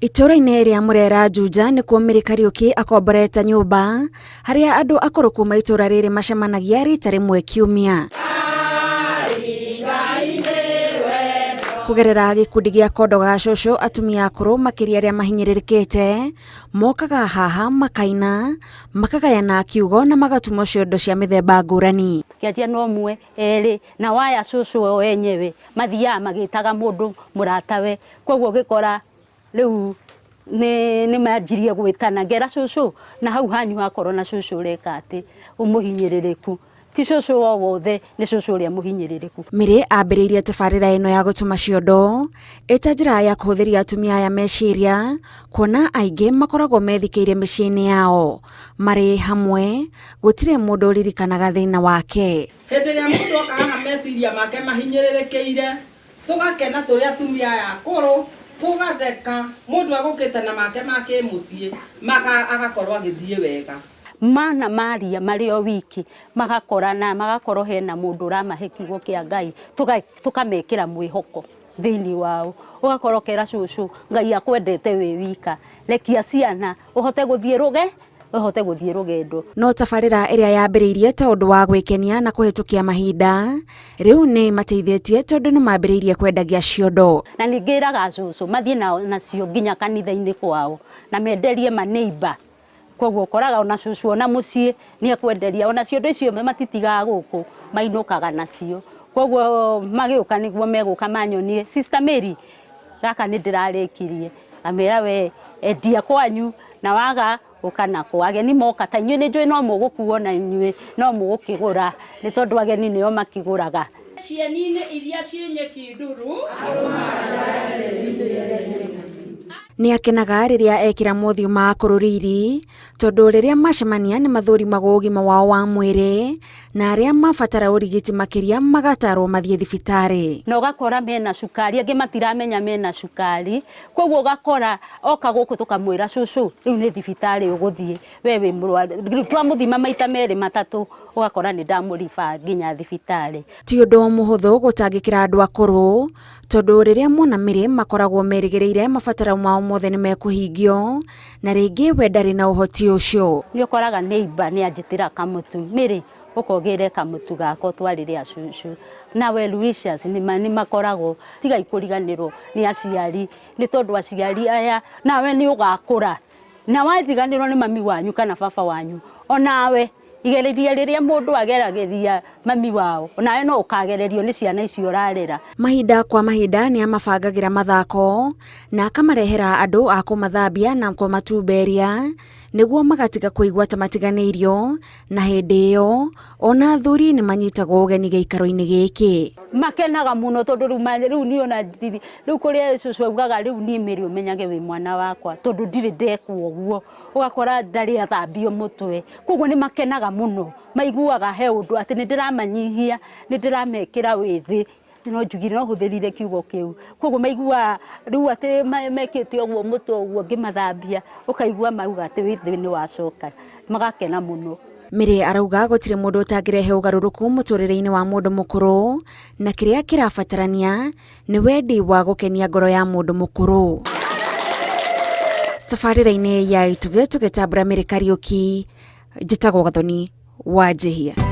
Itũra-inĩ rĩa Mũrera Juja nĩkuo Mary Kariuki akomborete nyũmba harĩa andũ akũrũ kuma itũra rĩrĩ macemanagia rita rĩmwe kiumia. Kugerera gĩkundi gĩa kondo ga cũcũ, atumia akũrũ makĩria arĩa mahinyĩrĩrĩkĩte mokaga haha makaina, makagayana kiugo na magatuma ciondo cia mĩthemba ngũrani. Kĩanjia no mwe erĩ na waya cũcũ o enyewe mathiaga magĩtaga mũndũ mũratawe, koguo gĩkora rĩu nĩ manjirie gwĩtana ngera cũcũ na hau hanyu hakorwo na cũcũ ũreka atĩ ũmũhinyĩrĩrĩku ti cũcũ o wothe nĩ cũcũ ũrĩa mũhinyĩrĩrĩku. Mary ambĩrĩirie tabarĩra ĩno ya gũtuma ciondo ĩta njĩra ya kũhũthĩria atumia aya meciria, kuona aingĩ makoragwo methikĩire mĩciĩ-inĩ yao marĩ hamwe, gũtirĩ mũndũ ũririkanaga thĩna wake. Hĩndĩ ĩrĩa mũndũ oka haha meciria make mahinyĩrĩrĩkĩire, tũgakena tũrĩ atumia aya akũrũ, tũgatheka, mũndũ agũkĩte na make mũciĩ agakorwo agĩthiĩ wega. Mana maria marĩ o wiki magakorana, magakorwo hena mũndũ ũramahe kiugo kĩa Ngai, tũkamekĩra mwĩhoko thĩinĩ wao, ũgakorwo kera cũcũ Ngai akwendete wĩ wika, rekia ciana ũhote gũthiĩ rũgendo. No tabarĩra ĩrĩa yambĩrĩirie ta ũndũ wa gwĩkenia na kũhetũkia mahinda rĩu nĩ mateithĩtie tondũ nĩ mambĩrĩirie kwendagia ciondo. Na ningĩ ĩraga cũcũ mathiĩ nacio nginya kanitha-inĩ kwao na menderie maneiba. Koguo ũkoraga ona cũcũ ona mũciĩ nĩ ekwenderia ona ciondo icio matitigaga gũkũ mainũkaga nacio. Koguo magĩũka nĩguo megũka manyonie, Sister Mary gaka nĩ ndĩrarĩkirie, amera we endia kwanyu na waga ũka nako. Ageni moka ta inyuĩ nĩ njũĩ no mũgũkuo na inyuĩ no mũgũkĩgũra, nĩ tondũ ageni nĩo makĩgũraga. Cieni-inĩ iria ciĩ nyeki nduru nĩ akenaga rĩrĩa ekĩra mothiũ ma kũrũrĩrĩ, tondũ rĩrĩa macemania nĩ mathũrimagwo ũgima wao wa mwĩrĩ na arĩa mabatara ũrigiti makĩria magatarwo mathiĩ thibitarĩ. Na ũgakora mena cukari, angĩ matiramenya mena cukari, koguo ũgakora oka gũkũ tũkamwĩra cũcũ rĩu nĩ thibitarĩ ũgũthiĩ, we wĩ mũrwaru, twamũthima maita merĩ matatũ ũgakora nĩ ndamũriba nginya thibitarĩ. Ti ũndũ mũhũthũ gũtangĩkĩra andũ akũrũ, tondũ rĩrĩa mona Mary makoragwo merĩgĩrĩire mabataro mao mothe nĩ mekũhingio na rĩngĩ we ndarĩ na ũhoti ũcio. Nĩ ũkoraga neighbor nĩ anjĩtĩra kamũtu, Mary ũkogĩre kamũtu gako twarĩre cũcũ, na well-wishers nĩ makoragwo tiga ikũriganĩrwo nĩ aciari, nĩ tondũ aciari aya nawe nĩ ũgakũra na wathiganĩrwo nĩ mami wanyu kana baba wanyu, onawe igereria rĩrĩa mũndũ ageragĩria mami wao onawe no ũkagererio nĩ ciana icio ũrarera. Mahinda kwa mahinda nĩ amabangagĩra mathako na akamarehera andũ a kũmathambia na kũmatumberia nĩguo magatiga kũigua ta matiganĩirio, na hĩndĩ ĩyo ona athuri nĩ manyitagwo ũgeni gĩikaro-inĩ gĩkĩ. Makenaga mũno tondũ rĩu niĩ ona rĩu kũrĩa cũcũ augaga rĩu niĩ Mary ũmenyage wĩ mwana wakwa, tondũ ndirĩ ndekwo ũguo, ũgakora ndarĩ athambio mũtwe, koguo nĩ makenaga mũno, maiguaga he ũndũ atĩ nĩ ndĩramanyihia, nĩ ndĩramekĩra wĩthĩ, no njugire no hũthĩrire kiugo kĩu, koguo maiguaga rĩu atĩ mekĩte ũguo mũtwe ũguo ngĩmathambia, ũkaigua mauga atĩ wĩthĩ nĩ wacoka, magakena mũno. Mary arauga gũtirĩ mũndũ ũtangĩrehe ũgarũrũku mũtũrĩre-inĩ wa mũndũ mũkũrũ, na kĩrĩa kĩrabatarania nĩ wendi wa gũkenia ngoro ya mũndũ mũkũrũ. Tabarĩra-inĩ ya itugĩ tũgĩtambũra Mary Kariuki, njĩtagwo Gathoni wa Njĩhia.